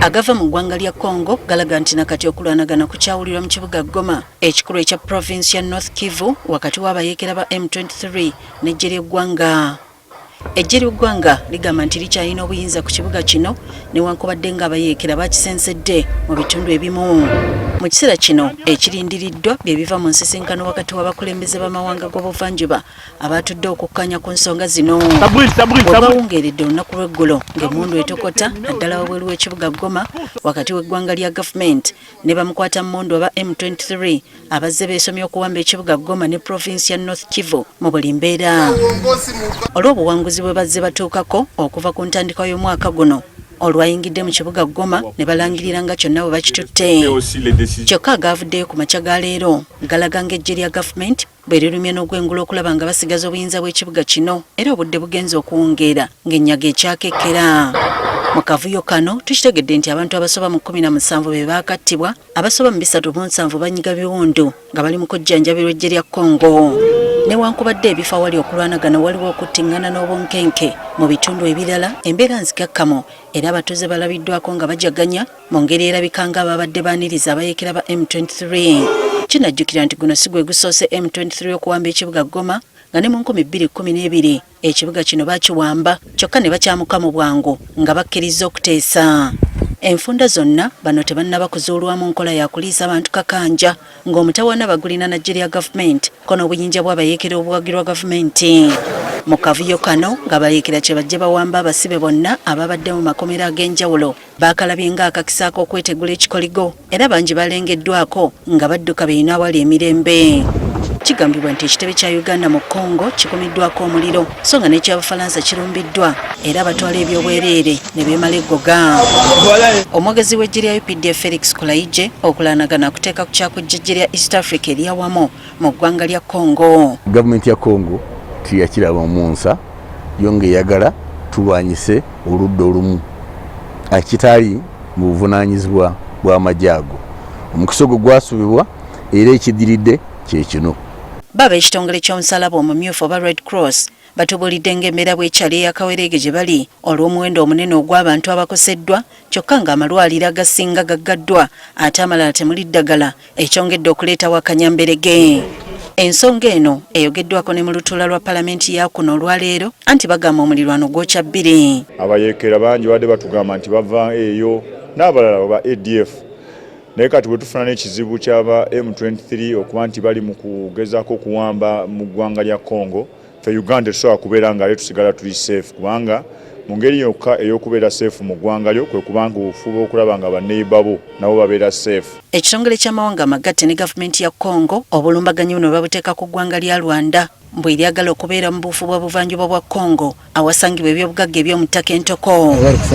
Agava mu ggwanga lya Congo galaga nti nakati okulwanagana kukyawulirwa mu kibuga Goma ekikulu ekya province ya North Kivu wakati w'abayeekera ba M23 n'eggye ly'eggwanga. Eggye ly'eggwanga ligamba nti likyalina obuyinza ku kibuga kino newankubadde ng'abayeekera bakisensedde mu bitundu ebimu. Mu kiseera kino ekirindiriddwa bye biva mu nsisinkano wakati w'abakulembeze b'amawanga g'obuvanjuba abatudde okukkanya ku nsonga zino. Bw'obawungeeredde olunaku lw'eggulo ng'emmundu etokota naddala wabweru w'ekibuga Goma wakati w'eggwanga lya gavumenti ne bamukwata mmundu aba M23 abazze beesomye okuwamba ekibuga Goma ne provinsi ya North Kivu mu buli mbeera. Olw'obuwanguzi bwe bazze batuukako okuva ku ntandikwa y'omwaka guno olwayingidde mu kibuga Goma ne balangirira nga kyonna bwe bakitutte. Kyokka agaavuddeyo ku makya ga leero galaga ng'eggye lya gavumenti bwe lirumye n'ogwengula okulaba nga basigaza obuyinza bw'ekibuga kino era obudde bugenze okuwungeera ng'ennyaga ekyakekkera. Mu kavuyo kano tukitegedde nti abantu abasoba mu 17 be baakattibwa, abasoba mu 37 banyiga biwundu nga bali mu kujjanjabirwa eggye lya Congo. Newankubadde ebifo awali okulwanagana waliwo okuttiŋŋana n'obunkenke mu bitundu ebirala, embeera nzikakkamu era abatuuze balabiddwako nga bajaganya mu ngeri erabika ng'ababadde baaniriza abayeekera ba M23. Kinajjukira nti guno si gwe gusoose M23 okuwamba ekibuga Goma nga ne mu 2012 ekibuga kino bakiwamba kyokka ne bakyamuka mu bwangu nga bakkiriza okuteesa. Enfunda zonna bano tebannaba kuzuulwamu nkola ya kuliisa abantu kakanja ng'omutawaana bagulina na ggye lya gavumenti ko n'obuyinja bw'abayeekera obuwagirwa gavumenti. Mu kavuyo kano ng'abayeekera kye bajje bawamba abasibe bonna ababadde mu makomera ag'enjawulo baakalabye ng'akakisa ak'okwetegula ekikoligo era bangi balengeddwako nga badduka beeyina awali emirembe. Kigambibwa nti ekitebe kya Uganda mu Congo kikumiddwako omuliro so nga n'ekyabafalansa kirumbiddwa era abatwala ebyobwereere ne beemala eggoga. Omwogezi w'eggye lya UPDF Felix Kulaije okulanagana kuteeka ku kyakujja eggye lya East Africa eryawamu mu ggwanga lya Congo. Gavumenti ya Congo tiyakiraba omunsa yonge yagala tulwanyise oludda olumu akitali mu buvunaanyizibwa bw'amagye ago. Omukisa ogwo gwasubibwa era ekidiridde kye kino. Baba ekitongole ky'omusalaba omumyufu oba Red Cross batubuulidde ng'embeera bw'ekyali ey'akawereege gye bali olw'omuwendo omunene ogw'abantu abakoseddwa kyokka ng'amalwaliro agasinga gaggaddwa ate amalala temuli ddagala ekyongedde okuleetawo akanyamberege. Ensonga eno eyogeddwako ne mu lutuula lwa palamenti ya kuno olwaleero anti bagamba omulirwano gwokya bbiri. Abayeekera bangi badde batugamba nti bava eyo n'abalala oba ADF. Naye kati bwe tufuna n'ekizibu ky'aba M23 okuba nti bali mu kugezaako okuwamba mu ggwanga lya Congo, ffe Uganda tusobola kubeera nga tusigala tuli safe kubanga mu ngeri yokka ey'okubeera safe mu ggwanga lyo kwe kubanga ofuba okulaba nga baneighbour bo nabo babeera safe. Ekitongole ky'amawanga amagatte ne gavumenti ya Congo obulumbaganyi buno babuteeka ku ggwanga lya Rwanda mbwe eryagala okubeera mu buufu bwa buvanjuba bwa Congo awasangibwa ebyobugagga eby'omu ttaka entoko.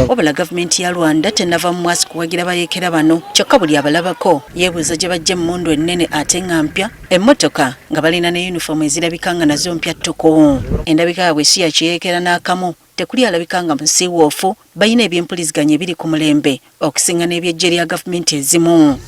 Wabula gavumenti ya Rwanda tenava mu mwasi kuwagira bayeekera bano kyokka buli abalabako yeebuuza gye bajja emmundu ennene ate nga mpya, emmotoka nga balina ne yunifoomu ezirabika nga nazo mpya ttuku. Endabika yaabwe si yakiyeekera n'akamu, tekuli alabika nga musiiwoofu, balina ebyempuliziganya ebiri ku mulembe okusinga n'eby'eggye lya gavumenti ezimu.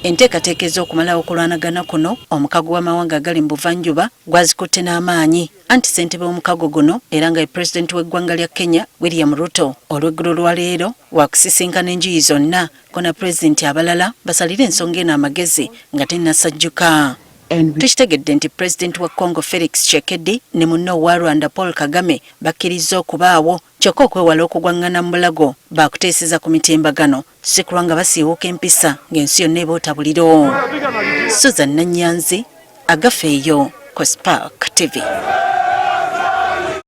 Enteekateeka ez'okumalawo okulwanagana kuno omukago w'amawanga agali mu buvanjuba gwazikutte n'amaanyi anti ssentebe w'omukago guno era nga ye pulezidenti w'eggwanga lya Kenya William Ruto olw'eggulo lwa leero wakusisinkana enjuyi zonna ko na pulezidenti abalala basalire ensonga eno amagezi nga tennasajjuka. Tukitegedde nti pulezidenti wa Congo Felix Tshisekedi ne munne owa Rwanda Paul Kagame bakkiriza okubaawo kyokka okwewala okugwaŋŋana mu bulago baakuteeseza ku mitimbagano si kulwa nga basiiwuuka empisa ng'ensi yonna eboota buliro. Susan Nanyanzi, Agafeeyo, Cospark TV.